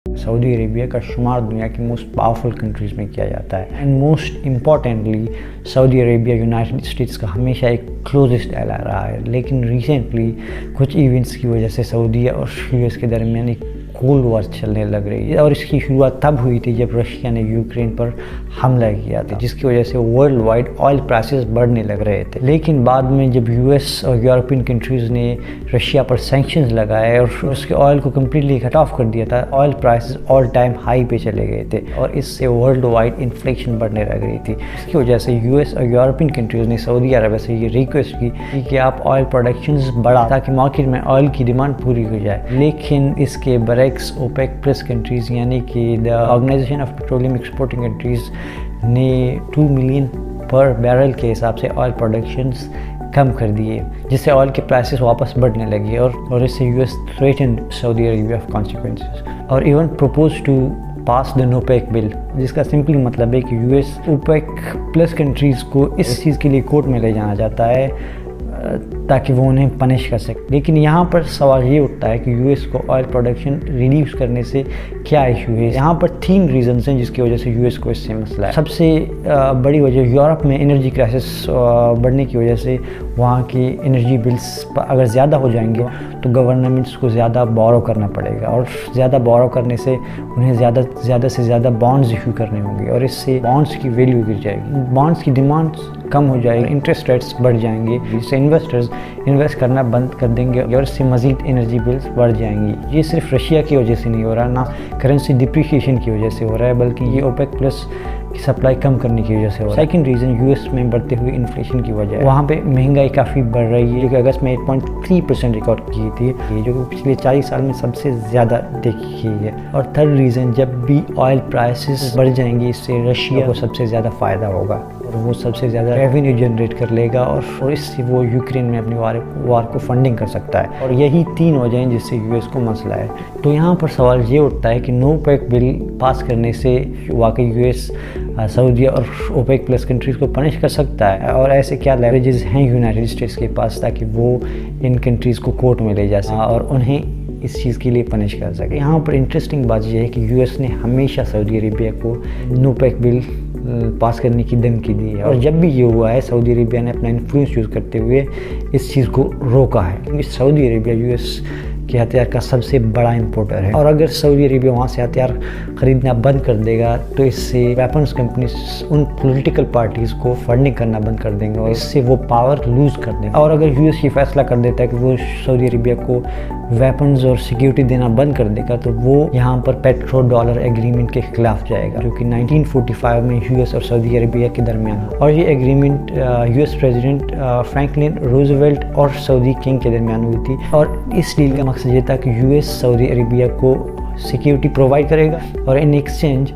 سعودی عربیہ کا شمار دنیا کی موسٹ پاورفل کنٹریز میں کیا جاتا ہے and most importantly Saudi Arabia United States کا ہمیشہ ایک کلوزسٹ ایلا رہا ہے، لیکن ریسنٹلی کچھ ایونٹس کی وجہ سے سعودیہ اور یو ایس کے درمیان ایک کولڈ وار چلنے لگ رہی ہے، اور اس کی شروعات تب ہوئی تھی جب رشیا نے یوکرین پر حملہ کیا تھا، جس کی وجہ سے ورلڈ وائڈ آئل پرائسز بڑھنے لگ رہے تھے۔ لیکن بعد میں جب یو ایس اور یورپین کنٹریز نے رشیا پر سینکشنز لگائے اور اس کے آئل کو کمپلیٹلی کٹ آف کر دیا تھا، oil prices all time high پہ چلے گئے تھے اور اس سے ورلڈ وائڈ انفلیشن بڑھنے لگ رہی تھی۔ اس کی وجہ سے یو ایس اور یورپین کنٹریز نے سعودی عربیہ سے یہ ریکویسٹ کی کہ آپ آئل پروڈکشنز بڑھا تاکہ مارکیٹ میں آئل کی ڈیمانڈ پوری ہو جائے، لیکن اس کے برعکس اوپیک پلس کنٹریز یعنی کہ the organization of petroleum exporting countries نے 2 ملین پر بیرل کے حساب سے آئل پروڈکشنز کم کر دیے، جس سے آئل کے پرائسز واپس بڑھنے لگے اور اس سے U S threatened Saudi Arabia of consequences اور ایون پروپوز ٹو پاس دا نوپیک بل، جس کا سمپلی مطلب ہے کہ U S OPEC plus countries کو اس چیز کے لیے کورٹ میں لے جانا چاہتا ہے تاکہ وہ انہیں پنش کر سکے۔ لیکن یہاں پر سوال یہ اٹھتا ہے کہ یو ایس کو آئل پروڈکشن ریڈیوس کرنے سے کیا ایشو ہے۔ یہاں پر 3 ریزنز ہیں جس کی وجہ سے یو ایس کو اس سے مسئلہ ہے۔ سب سے بڑی وجہ یورپ میں انرجی کرائسس بڑھنے کی وجہ سے وہاں کی انرجی بلز اگر زیادہ ہو جائیں گے تو گورنمنٹس کو زیادہ بورو کرنا پڑے گا، اور زیادہ بورو کرنے سے انہیں زیادہ سے زیادہ بانڈز ایشو کرنے ہوں گے، اور اس سے بانڈز کی ویلیو گر جائے گی، بانڈز کی ڈیمانڈ کم ہو جائے گی، انٹرسٹ ریٹس بڑھ جائیں گے، جس سے انویسٹرز انویسٹ کرنا بند کر دیں گے اور اس سے مزید انرجی بلز بڑھ جائیں گی۔ یہ صرف رشیا کی وجہ سے نہیں ہو رہا، نہ کرنسی ڈپریشیشن کی وجہ سے ہو رہا ہے، بلکہ یہ اوپیک پلس کی سپلائی کم کرنے کی وجہ سے ہو رہا ہے۔ سیکنڈ ریزن یو ایس میں بڑھتے ہوئے انفلیشن کی وجہ ہے، وہاں پہ مہنگائی کافی بڑھ رہی ہے، جو کہ اگست میں 8.3% ریکارڈ کی تھی، جو کہ پچھلے 40 سال میں سب سے زیادہ دیکھی گئی ہے۔ اور تھرڈ ریزن جب بھی آئل پرائسز بڑھ جائیں گے، اس سے رشیا کو سب سے زیادہ فائدہ ہوگا اور وہ سب سے زیادہ ریونیو جنریٹ کر لے گا، اور اس سے وہ یوکرین میں اپنی وار کو فنڈنگ کر سکتا ہے، اور یہی 3 وجہ ہیں جس سے یو ایس کو مسئلہ ہے۔ تو یہاں پر سوال یہ اٹھتا ہے کہ نو پیک بل پاس کرنے سے واقعی یو ایس سعودیہ اور اوپیک پلس کنٹریز کو پنش کر سکتا ہے، اور ایسے کیا لیوریجز ہیں یونائٹڈ اسٹیٹس کے پاس تاکہ وہ ان کنٹریز کو کورٹ میں لے جا سکے اور انہیں اس چیز کے لیے پنش کر سکے۔ یہاں پر انٹرسٹنگ بات یہ ہے کہ یو ایس نے ہمیشہ سعودی عربیہ کو نو پیک بل پاس کرنے کی دھمکی دی ہے، اور جب بھی یہ ہوا ہے سعودی عربیہ نے اپنا انفلوئنس یوز کرتے ہوئے اس چیز کو روکا ہے، کیونکہ سعودی عربیہ یو ایس کے ہتھیار کا سب سے بڑا امپورٹر ہے، اور اگر سعودی عربیہ وہاں سے ہتھیار خریدنا بند کر دے گا تو اس سے weapons companies in political parties کو فنڈنگ کرنا بند کر دیں گے، اور اس سے وہ پاور لوز کر دیں گے۔ اور اگر یو ایس یہ فیصلہ کر دیتا ہے کہ وہ سعودی عربیہ کو ویپنز اور سیکیورٹی دینا بند کر دے گا تو وہ یہاں پر پیٹرو ڈالر ایگریمنٹ کے خلاف جائے گا، جو کہ 1945 میں یو ایس اور سعودی عربیہ کے درمیان ہوا، اور یہ agreement U S president Franklin Roosevelt اور سعودی کنگ کے درمیان ہوئی تھی، اور اس ڈیل کا مقصد یہ تھا کہ یو ایس سعودی عربیہ کو سیکیورٹی پرووائڈ کرے گا اور in exchange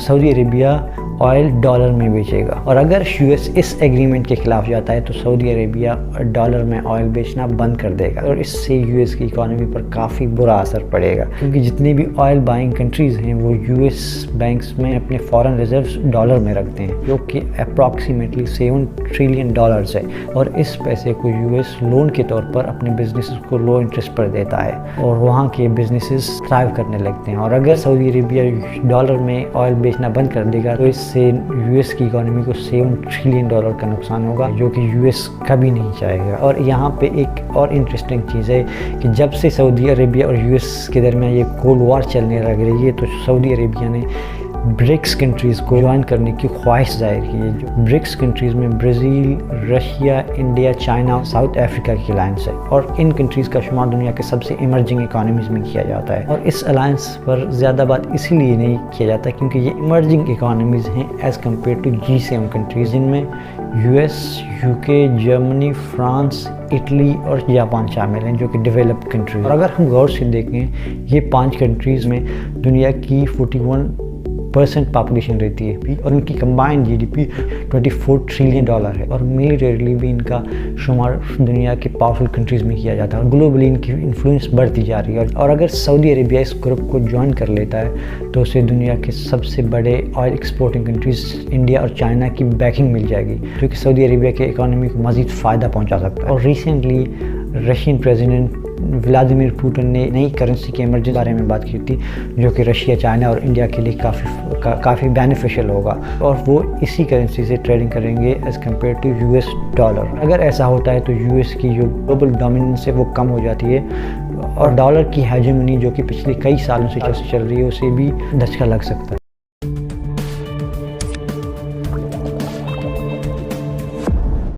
Saudi Arabia oil dollar میں بیچے گا، اور اگر یو ایس اس ایگریمنٹ کے خلاف جاتا ہے تو سعودی عربیہ ڈالر میں آئل بیچنا بند کر دے گا، اور اس سے یو ایس کی اکانومی پر کافی برا اثر پڑے گا، کیونکہ جتنے بھی آئل بائنگ کنٹریز ہیں وہ یو ایس بینکس میں اپنے فارن ریزروز ڈالر میں رکھتے ہیں، جو کہ اپروکسیمیٹلی $7 ٹریلین ہے، اور اس پیسے کو یو ایس لون کے طور پر اپنے بزنسز کو لو انٹرسٹ پر دیتا ہے، اور وہاں کے بزنسز تھرائیو کرنے لگتے ہیں، اور اگر سعودی عربیہ ڈالر میں آئل بیچنا بند کر دے گا تو اس سے یو ایس کی اکانومی کو $7 ٹریلین کا نقصان ہوگا، جو کہ یو ایس کبھی نہیں چاہے گا۔ اور یہاں پہ ایک اور انٹرسٹنگ چیز ہے کہ جب سے سعودی عربیہ اور یو ایس کے درمیان یہ کولڈ وار چلنے لگ رہی ہے تو سعودی عربیہ نے برکس کنٹریز کو جوائن کرنے کی خواہش ظاہر کی ہے۔ جو برکس کنٹریز میں Brazil, Russia, India, China, South Africa کی الائنس ہے، اور ان کنٹریز کا شمار دنیا کے سب سے ایمرجنگ اکانومیز میں کیا جاتا ہے، اور اس الائنس پر زیادہ بات اسی لیے نہیں کیا جاتا کیونکہ یہ ایمرجنگ اکانومیز ہیں as compare to G7 countries, جن میں یو ایس، یو کے، جرمنی، فرانس، اٹلی اور جاپان شامل ہیں، جو کہ ڈیولپڈ کنٹریز۔ اور اگر ہم غور سے دیکھیں یہ 5 کنٹریز میں دنیا کی 41% پاپولیشن رہتی ہے، اور ان کی combined G D P $24 trillion ہے، اور ملیٹریلی بھی ان کا شمار دنیا کے پاورفل کنٹریز میں کیا جاتا ہے، اور گلوبلی ان کی انفلوئنس بڑھتی جا رہی ہے، اور اگر سعودی عربیہ اس گروپ کو جوائن کر لیتا ہے تو اسے دنیا کے سب سے بڑے آئل ایکسپورٹنگ کنٹریز انڈیا اور چائنا کی بیکنگ مل جائے گی، جو کہ سعودی عربیہ کے اکانومی کو مزید فائدہ پہنچا سکتا ہے۔ اور recently Russian president Vladimir Putin نے نئی کرنسی کے ایمرجنسی بارے میں بات کی تھی، جو کہ رشیا، چائنا اور انڈیا کے لیے کافی بینیفیشل ہوگا، اور وہ اسی کرنسی سے ٹریڈنگ کریں گے as compare to US dollar. اگر ایسا ہوتا ہے تو US کی جو گلوبل ڈومیننس ہے وہ کم ہو جاتی ہے، اور ڈالر کی ہیجمنی جو کہ پچھلے کئی سالوں سے چل رہی ہے اسے بھی دھچکا لگ سکتا ہے۔